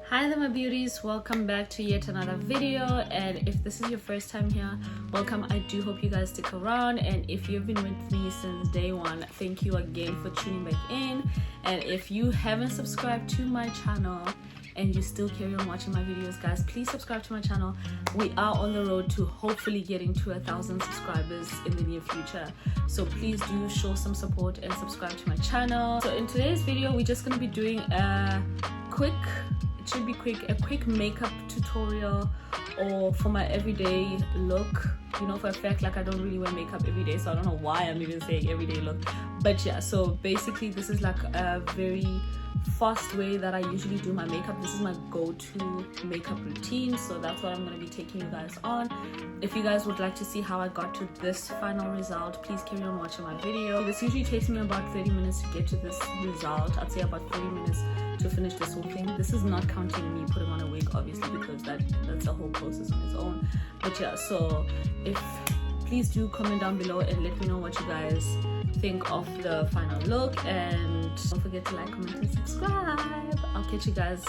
Hi there my beauties, welcome back to yet another video, and if this is your first time here, welcome. I do hope you guys stick around, and if you've been with me since day one, thank you again for tuning back in. And if you haven't subscribed to my channel and you still carry on watching my videos, guys, please subscribe to my channel. We are on the road to hopefully getting to 1,000 subscribers in the near future, so please do show some support and subscribe to my channel. So in today's video, we're just going to be doing a quick makeup tutorial, or for my everyday look. You know, for a fact, like, I don't really wear makeup every day, so I don't know why I'm even saying everyday look. But yeah, so basically this is like a very fast way that I usually do my makeup. This is my go-to makeup routine, so that's what I'm going to be taking you guys on. If you guys would like to see how I got to this final result, please carry on watching my video. This usually takes me about 30 minutes to get to this result. I'd say about 30 minutes to finish this whole thing. This is not counting me putting on a wig, obviously, because that's a whole process on its own. But yeah, so please do comment down below and let me know what you guys think of the final look, and don't forget to like, comment, and subscribe. I'll catch you guys.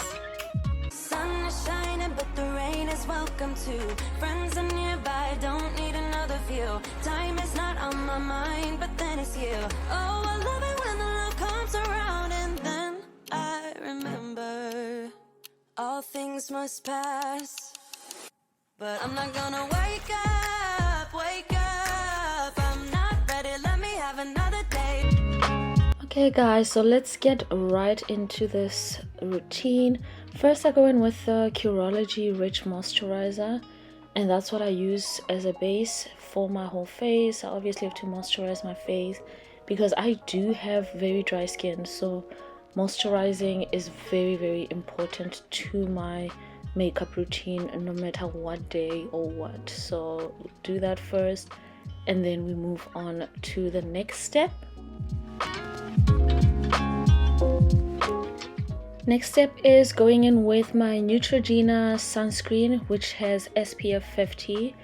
Sun is shining, but the rain is welcome too. Friends are nearby, don't need another view. Time is not on my mind, but then it's you. Oh, I love it when the love comes around, and then I remember all things must pass. But I'm not gonna wake up. I'm not ready, let me have another day. Okay guys, so let's get right into this routine. First, I go in with the Curology Rich Moisturizer, and that's what I use as a base for my whole face. I obviously have to moisturize my face because I do have very dry skin, so moisturizing is very important to my makeup routine, no matter what day or what. So do that first, and then we move on to the next step. Next step is going in with my Neutrogena sunscreen, which has SPF 50.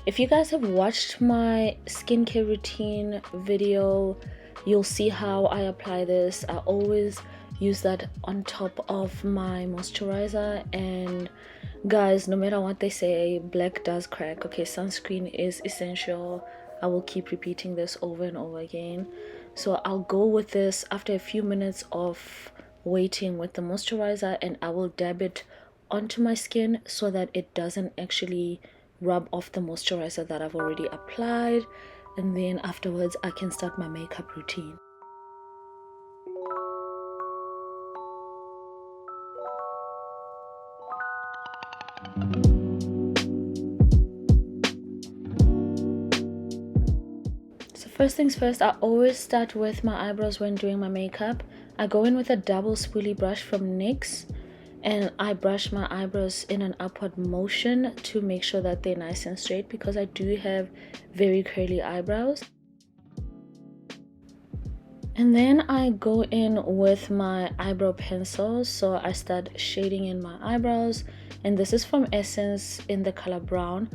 If you guys have watched my skincare routine video, you'll see how I apply this. I always use that on top of my moisturizer, and guys, no matter what they say, black does crack. Okay, sunscreen is essential. I will keep repeating this over and over again. So I'll go with this after a few minutes of waiting with the moisturizer, and I will dab it onto my skin so that it doesn't actually rub off the moisturizer that I've already applied, and then afterwards I can start my makeup routine. First things first, I always start with my eyebrows when doing my makeup. I go in with a double spoolie brush from NYX, and I brush my eyebrows in an upward motion to make sure that they're nice and straight, because I do have very curly eyebrows. And then I go in with my eyebrow pencil, so I start shading in my eyebrows, and this is from Essence in the color brown.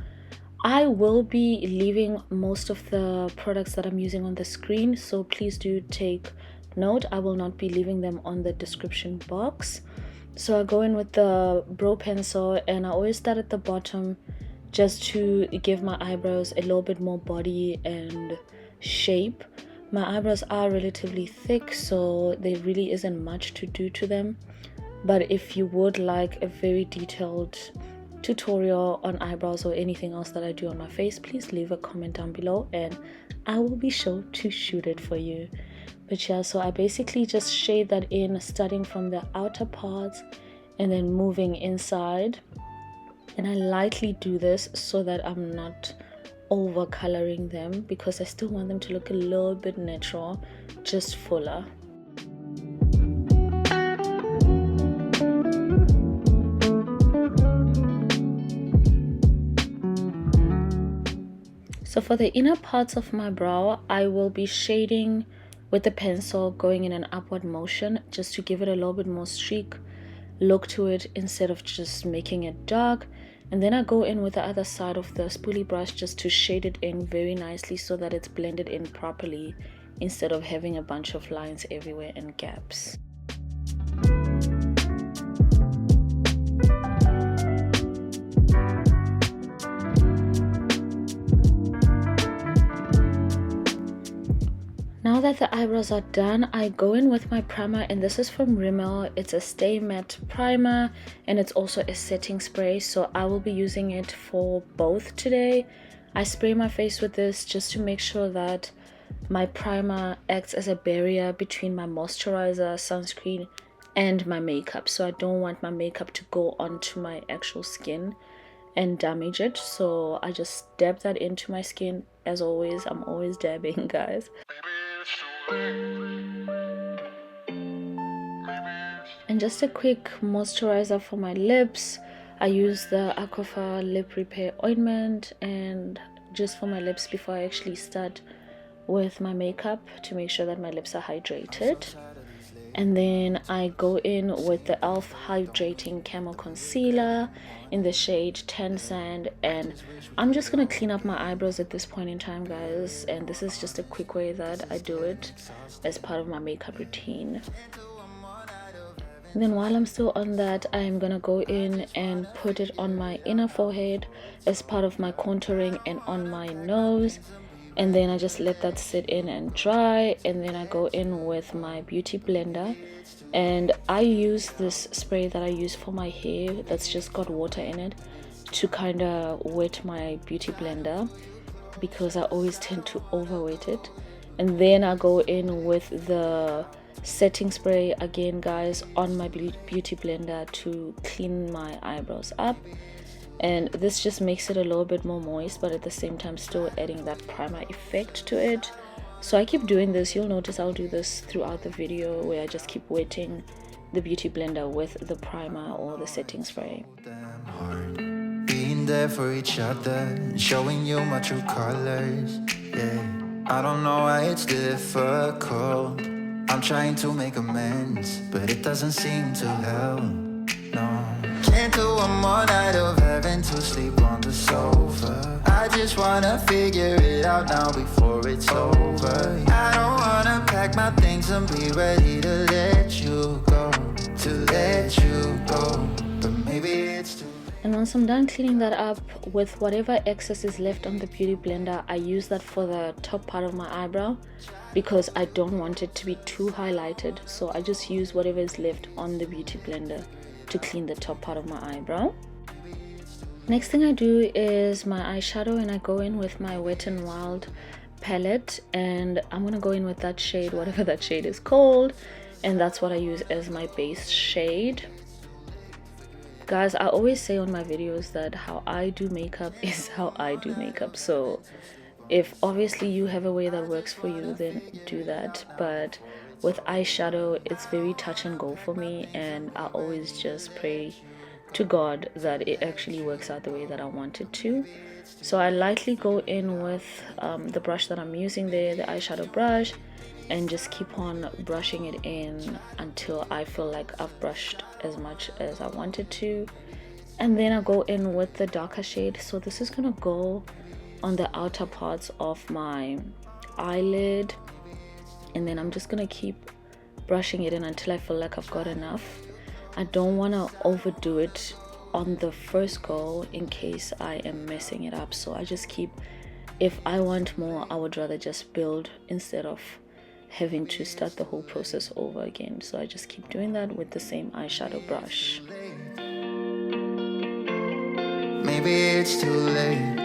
I will be leaving most of the products that I'm using on the screen, so please do take note. I will not be leaving them on the description box. So I go in with the brow pencil, and I always start at the bottom just to give my eyebrows a little bit more body and shape. My eyebrows are relatively thick, so there really isn't much to do to them. But if you would like a very detailed tutorial on eyebrows or anything else that I do on my face, please leave a comment down below and I will be sure to shoot it for you. But yeah, so I basically just shade that in, starting from the outer parts and then moving inside, and I lightly do this so that I'm not over coloring them, because I still want them to look a little bit natural, just fuller. So for the inner parts of my brow, I will be shading with the pencil, going in an upward motion just to give it a little bit more streak look to it instead of just making it dark. And then I go in with the other side of the spoolie brush just to shade it in very nicely so that it's blended in properly instead of having a bunch of lines everywhere and gaps. that the eyebrows are done, I go in with my primer, and this is from Rimmel. It's a Stay Matte primer, and it's also a setting spray, so I will be using it for both today. I spray my face with this just to make sure that my primer acts as a barrier between my moisturizer, sunscreen, and my makeup. So I don't want my makeup to go onto my actual skin and damage it, so I just dab that into my skin. As always, I'm always dabbing, guys. And just a quick moisturizer for my lips. I use the Aquaphor lip repair ointment, and just for my lips before I actually start with my makeup, to make sure that my lips are hydrated. And then I go in with the E.L.F Hydrating Camo Concealer in the shade Tan Sand, and I'm just gonna clean up my eyebrows at this point in time, guys, and this is just a quick way that I do it as part of my makeup routine. And then while I'm still on that, I'm gonna go in and put it on my inner forehead as part of my contouring and on my nose. And then I just let that sit in and dry, and then I go in with my beauty blender, and I use this spray that I use for my hair that's just got water in it to kind of wet my beauty blender, because I always tend to overweight it. And then I go in with the setting spray again, guys, on my beauty blender to clean my eyebrows up. And this just makes it a little bit more moist, but at the same time still adding that primer effect to it. So I keep doing this. You'll notice I'll do this throughout the video, where I just keep wetting the beauty blender with the primer or the setting spray. Being there for each other, showing you my true colors. Yeah, I don't know why it's difficult. I'm trying to make amends, but it doesn't seem to help. No, can't do one more night of having to sleep on the sofa. I just wanna figure it out now before it's over. I don't wanna pack my things and be ready to let you go, but maybe it's too. And once I'm done cleaning that up, with whatever excess is left on the beauty blender, I use that for the top part of my eyebrow, because I don't want it to be too highlighted. So I just use whatever is left on the beauty blender to clean the top part of my eyebrow. Next thing I do is my eyeshadow, and I go in with my Wet n Wild palette, and I'm gonna go in with that shade, whatever that shade is called, and that's what I use as my base shade. Guys, I always say on my videos that how I do makeup is how I do makeup, so if obviously you have a way that works for you, then do that. But with eyeshadow, it's very touch and go for me, and I always just pray to God that it actually works out the way that I want it to. So I lightly go in with the brush that I'm using there, the eyeshadow brush, and just keep on brushing it in until I feel like I've brushed as much as I wanted to. And then I go in with the darker shade, so this is gonna go on the outer parts of my eyelid, and then I'm just gonna keep brushing it in until I feel like I've got enough. I don't want to overdo it on the first go in case I am messing it up, so I just keep, if I want more, I would rather just build instead of having to start the whole process over again. So I just keep doing that with the same eyeshadow brush. Maybe it's too late.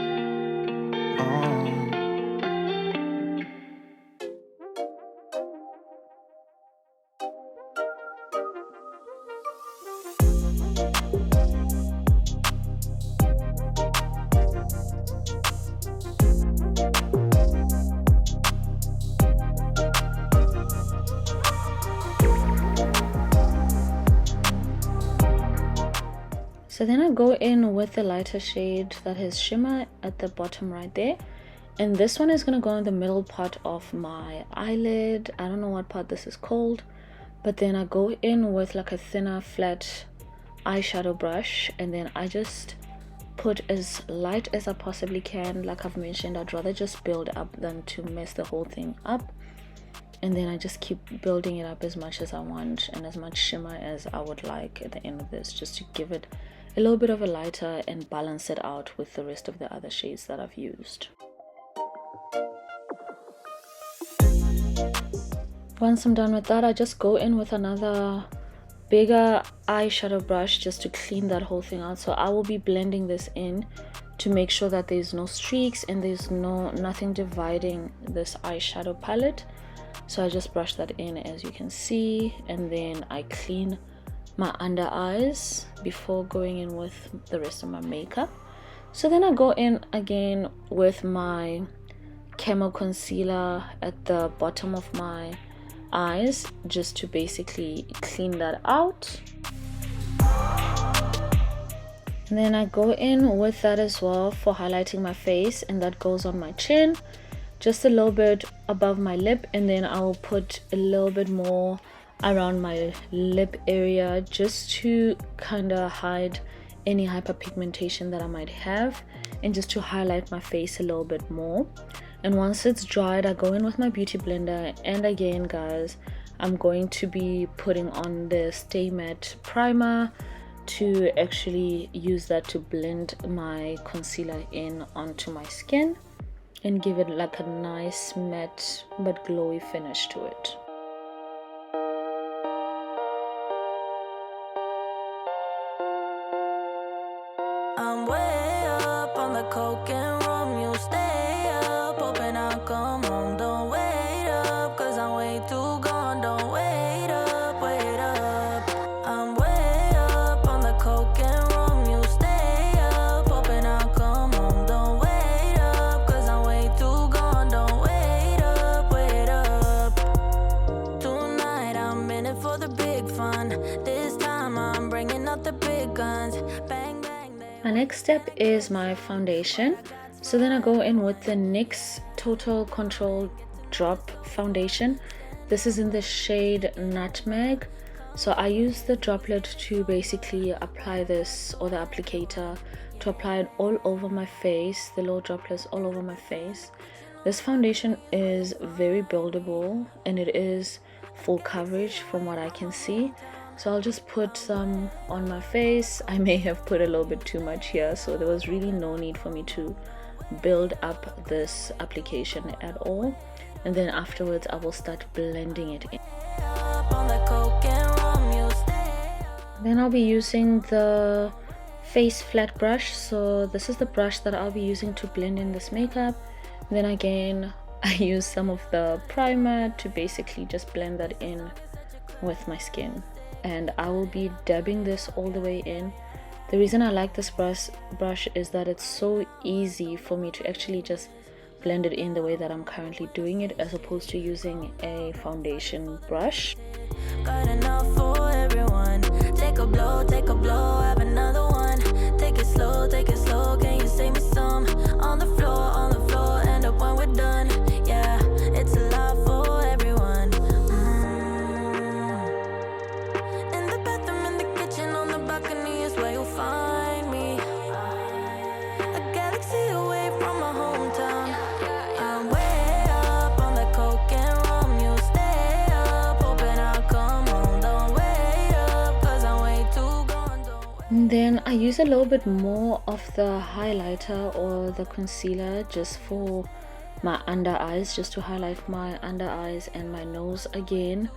So then I go in with the lighter shade that has shimmer at the bottom right there, and this one is going to go in the middle part of my eyelid. I don't know what part this is called, but then I go in with like a thinner flat eyeshadow brush, and then I just put as light as I possibly can. Like I've mentioned, I'd rather just build up than to mess the whole thing up. And then I just keep building it up as much as I want and as much shimmer as I would like at the end of this, just to give it a little bit of a lighter and balance it out with the rest of the other shades that I've used. Once I'm done with that, I just go in with another bigger eyeshadow brush just to clean that whole thing out. So I will be blending this in to make sure that there's no streaks and there's nothing dividing this eyeshadow palette. So I just brush that in, as you can see, and then I clean my under eyes before going in with the rest of my makeup. So then I go in again with my Camo concealer at the bottom of my eyes just to basically clean that out. And then I go in with that as well for highlighting my face, and that goes on my chin just a little bit above my lip, and then I will put a little bit more around my lip area just to kind of hide any hyperpigmentation that I might have and just to highlight my face a little bit more. And once it's dried, I go in with my beauty blender, and again guys, I'm going to be putting on the Stay Matte primer to actually use that to blend my concealer in onto my skin and give it like a nice matte but glowy finish to it. I'm way up on the coke and rum, you stay up, hoping I'll come home. Don't wait up, cause I'm way too gone. Don't wait up, wait up. I'm way up on the coke and rum, you stay up, hoping I'll come home. Don't wait up, cause I'm way too gone. Don't wait up, wait up. Tonight I'm in it for the big fun. This time I'm bringing out the big guns. Bang, bang. My next step is my foundation. So then I go in with the NYX Total Control Drop Foundation. This is in the shade Nutmeg. So I use the droplet to basically apply this, or the applicator, to apply it all over my face, the little droplets all over my face. This foundation is very buildable and it is full coverage from what I can see. So I'll just put some on my face. I may have put a little bit too much here, so there was really no need for me to build up this application at all. And then afterwards I will start blending it in. Then I'll be using the face flat brush. So this is the brush that I'll be using to blend in this makeup. And then again, I use some of the primer to basically just blend that in with my skin. And I will be dabbing this all the way in. The reason I like this brush is that it's so easy for me to actually just blend it in the way that I'm currently doing it, as opposed to using a foundation brush. Got enough for everyone. Take a blow, have another one. Take it slow, can you save me some? On the floor, end up when we're done. Yeah, it's a lot for everyone. In the bathroom, in the kitchen, on the balcony is where you'll find me. A galaxy away from my hometown. I'm way up on the coke and rum, you stay up, hoping I'll come home. Don't wait up, cause I'm way too gone. And then I use a little bit more of the highlighter or the concealer just for my under eyes, just to highlight my under eyes and my nose again.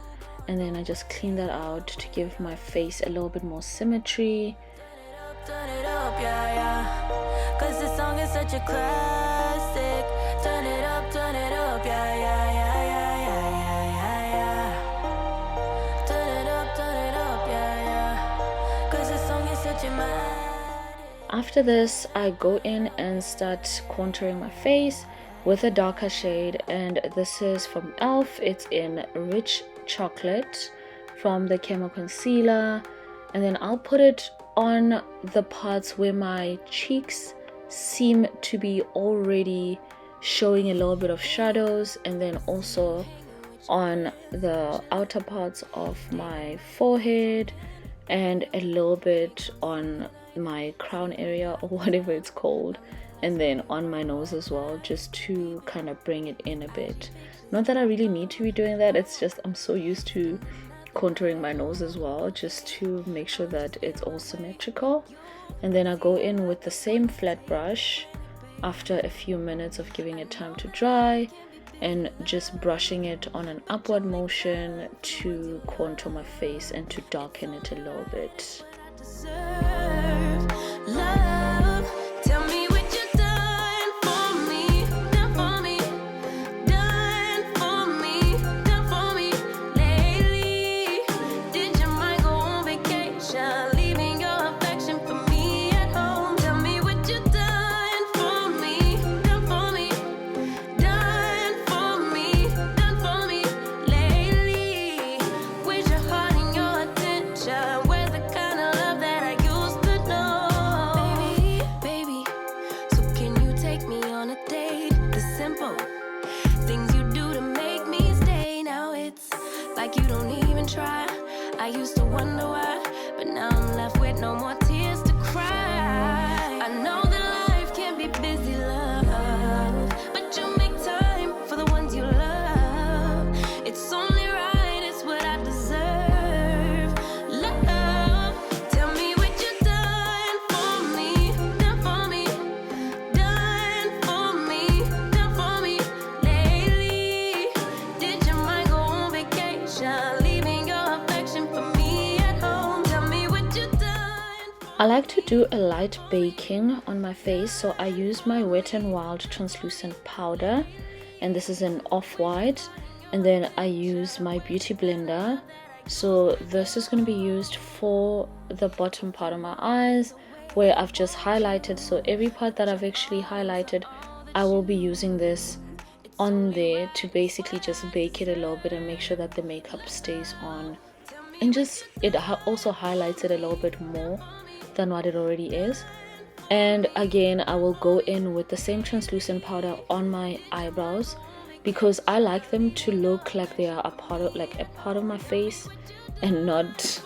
And then I just clean that out to give my face a little bit more symmetry. Turn it up, yeah, yeah. Cause this song is such a classic. Turn it up, yeah, yeah, yeah, yeah, yeah, yeah, yeah. Turn it up, yeah, yeah. Cause this song is such a magic. After this, I go in and start contouring my face with a darker shade, and this is from E.L.F. It's in Rich Chocolate from the Camo concealer. And then I'll put it on the parts where my cheeks seem to be already showing a little bit of shadows, and then also on the outer parts of my forehead and a little bit on my crown area or whatever it's called, and then on my nose as well, just to kind of bring it in a bit. Not that I really need to be doing that, it's just I'm so used to contouring my nose as well, just to make sure that it's all symmetrical. And then I go in with the same flat brush after a few minutes of giving it time to dry, and just brushing it on an upward motion to contour my face and to darken it a little bit. I like to do a light baking on my face, so I use my Wet n Wild translucent powder, and this is an off-white, and then I use my beauty blender. So this is going to be used for the bottom part of my eyes where I've just highlighted. So every part that I've actually highlighted, I will be using this on there to basically just bake it a little bit and make sure that the makeup stays on, and just it also highlights it a little bit more than what it already is. And again, I will go in with the same translucent powder on my eyebrows because I like them to look like they are a part of my face and not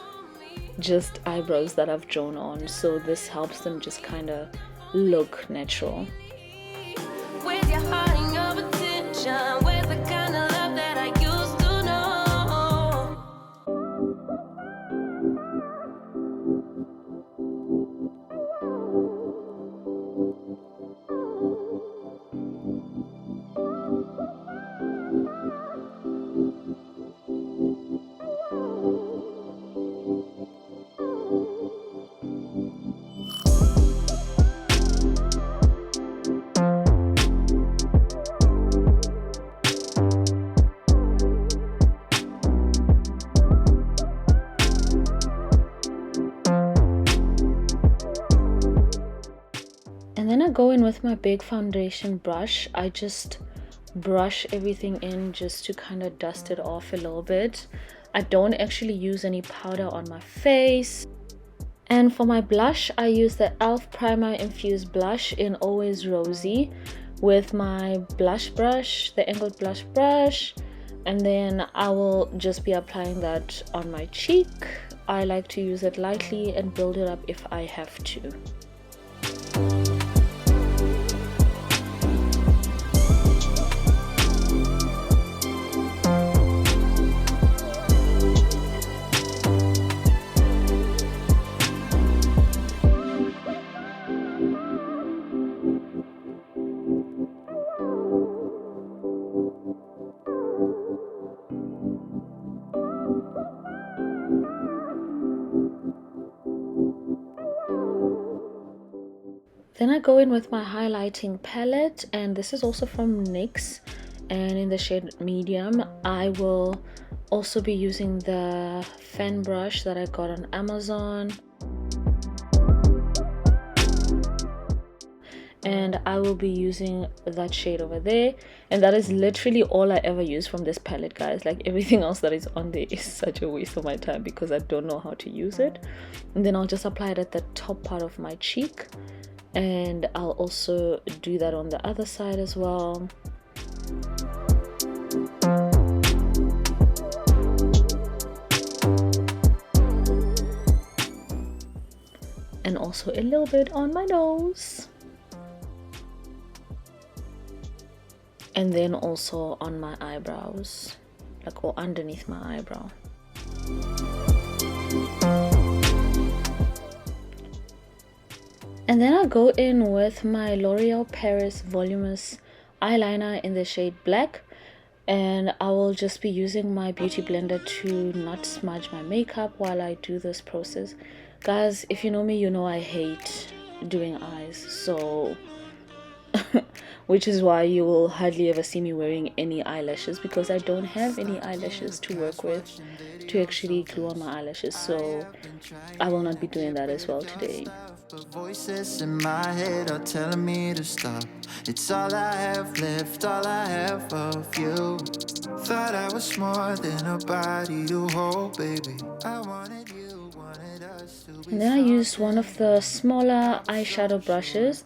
just eyebrows that I've drawn on. So this helps them just kind of look natural. Where's your heart and your attention? Where's the kind of love that I used to know? And then I go in with my big foundation brush. I just brush everything in just to kind of dust it off a little bit. I don't actually use any powder on my face. And for my blush, I use the E.L.F. Primer-Infused blush in Always Rosy with my blush brush, the angled blush brush. And then I will just be applying that on my cheek. I like to use it lightly and build it up if I have to. Then I go in with my highlighting palette, and this is also from NYX and in the shade medium. I will also be using the fan brush that I got on Amazon, and I will be using that shade over there, and that is literally all I ever use from this palette, guys. Like, everything else that is on there is such a waste of my time because I don't know how to use it. And then I'll just apply it at the top part of my cheek, and I'll also do that on the other side as well. And also a little bit on my nose. And then also on my eyebrows, like, or underneath my eyebrow. And then I'll go in with my L'Oreal Paris Voluminous eyeliner in the shade Black. and I will just be using my beauty blender to not smudge my makeup while I do this process. Guys, if you know me, you know I hate doing eyes, so which is why you will hardly ever see me wearing any eyelashes, because I don't have any eyelashes to work with to actually glue on my eyelashes, so I will not be doing that as well today. But voices in my head are telling me to stop. It's all I have left, all I have of you. Thought I was more than a body to hold, baby. I wanted you, wanted us to be. And then I used one of the smaller eyeshadow brushes,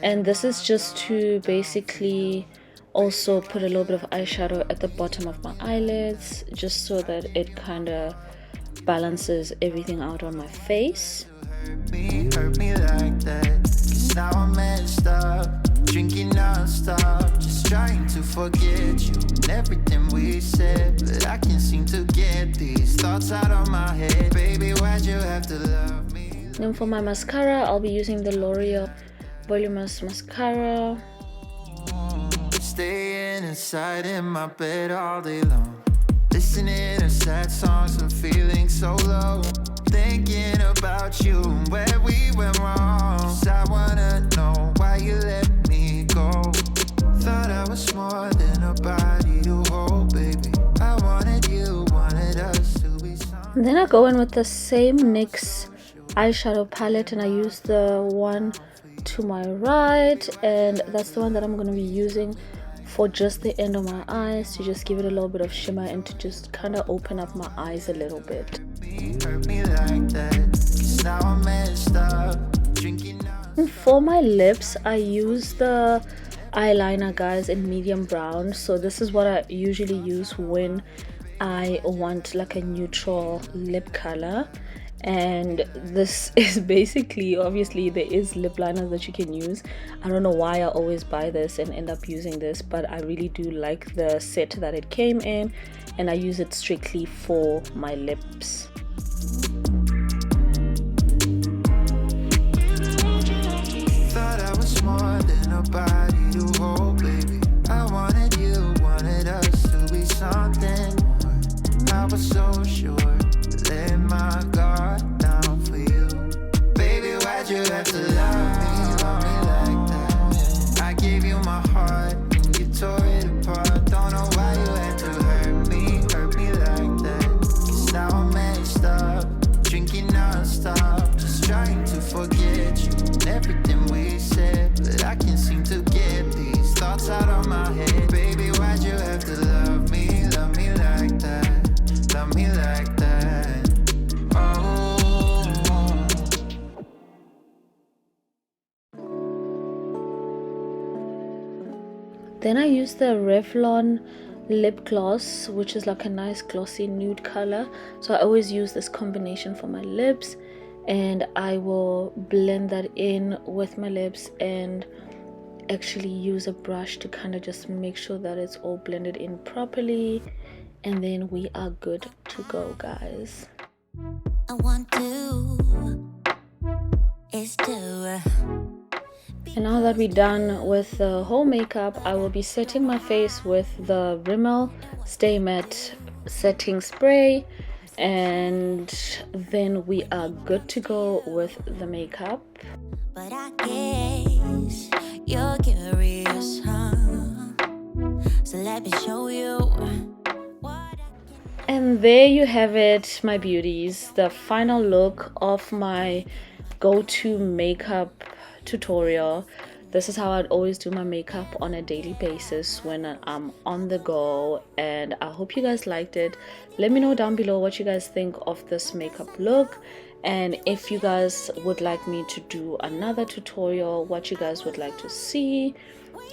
and this is just to basically also put a little bit of eyeshadow at the bottom of my eyelids, just so that it kind of balances everything out on my face. Hurt me like that. 'Cause now I'm messed up, drinking non-stop, just trying to forget you and everything we said. But I can't seem to get these thoughts out of my head. Baby, why'd you have to love me? Then for my mascara, I'll be using the L'Oreal Voluminous mascara. Staying inside in my bed all day long, listening to sad songs and feeling so low, thinking about you and where we went wrong. 'Cause I wanna know why you let me go. Thought I was more than a body to hold, baby. I wanted you, wanted us to be something. And then I go in with the same NYX eyeshadow palette, and I use the one to my right, and that's the one that I'm going to be using for just the end of my eyes, to just give it a little bit of shimmer and to just kind of open up my eyes a little bit. Hurt me like that, 'cause now I'm messed up, drinking now. And for my lips, I use the eyeliner, guys, in medium brown. So this is what I usually use when I want like a neutral lip color. And this is basically, obviously there is lip liners that you can use. I don't know why I always buy this and end up using this, but I really do like the set that it came in, and I use it strictly for my lips. Thought I was more than a body to hold, baby. I wanted you, wanted us to be something more. I was so sure, let my guard down for you. Baby, why'd you have to love me like that? I gave you my heart and you tore it apart. Don't know why you had to hurt me like that. 'Cause now I'm messed up, drinking non-stop, just trying to forget you and everything we said. But I can't seem to get these thoughts out of my head. Baby, why'd you have to love me like that? Love me like that. Oh. Then I use the Revlon lip gloss, which is like a nice glossy nude color. So I always use this combination for my lips, and I will blend that in with my lips and actually use a brush to kind of just make sure that it's all blended in properly, and then we are good to go, guys. I want to is to And now that we're done with the whole makeup, I will be setting my face with the Rimmel Stay Matte setting spray, and then we are good to go with the makeup. but I guess you're curious, huh? So let me show you what I can. And there you have it, my beauties, the final look of my go-to makeup tutorial. This is how I'd always do my makeup on a daily basis when I'm on the go, and I hope you guys liked it. Let me know down below what you guys think of this makeup look, and if you guys would like me to do another tutorial, what you guys would like to see,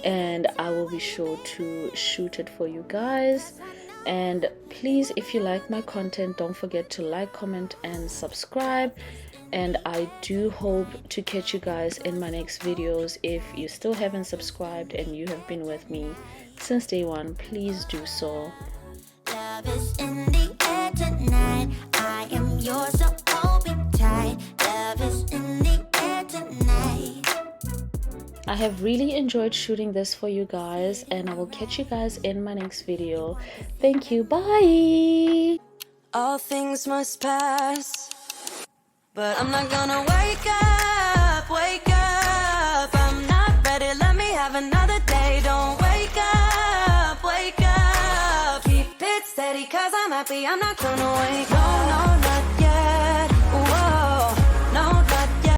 and I will be sure to shoot it for you guys. And please, if you like my content, don't forget to like, comment and subscribe. And I do hope to catch you guys in my next videos. If you still haven't subscribed and you have been with me since day one, please do so. Love is in the air tonight. I am yours, so hold me tight. Love is in the air tonight. I have really enjoyed shooting this for you guys, and I will catch you guys in my next video. Thank you. Bye. All things must pass, but I'm not gonna wake up, wake up. I'm not ready, let me have another day. Don't wake up, wake up. Keep it steady, cause I'm happy, I'm not gonna wake up. No, no.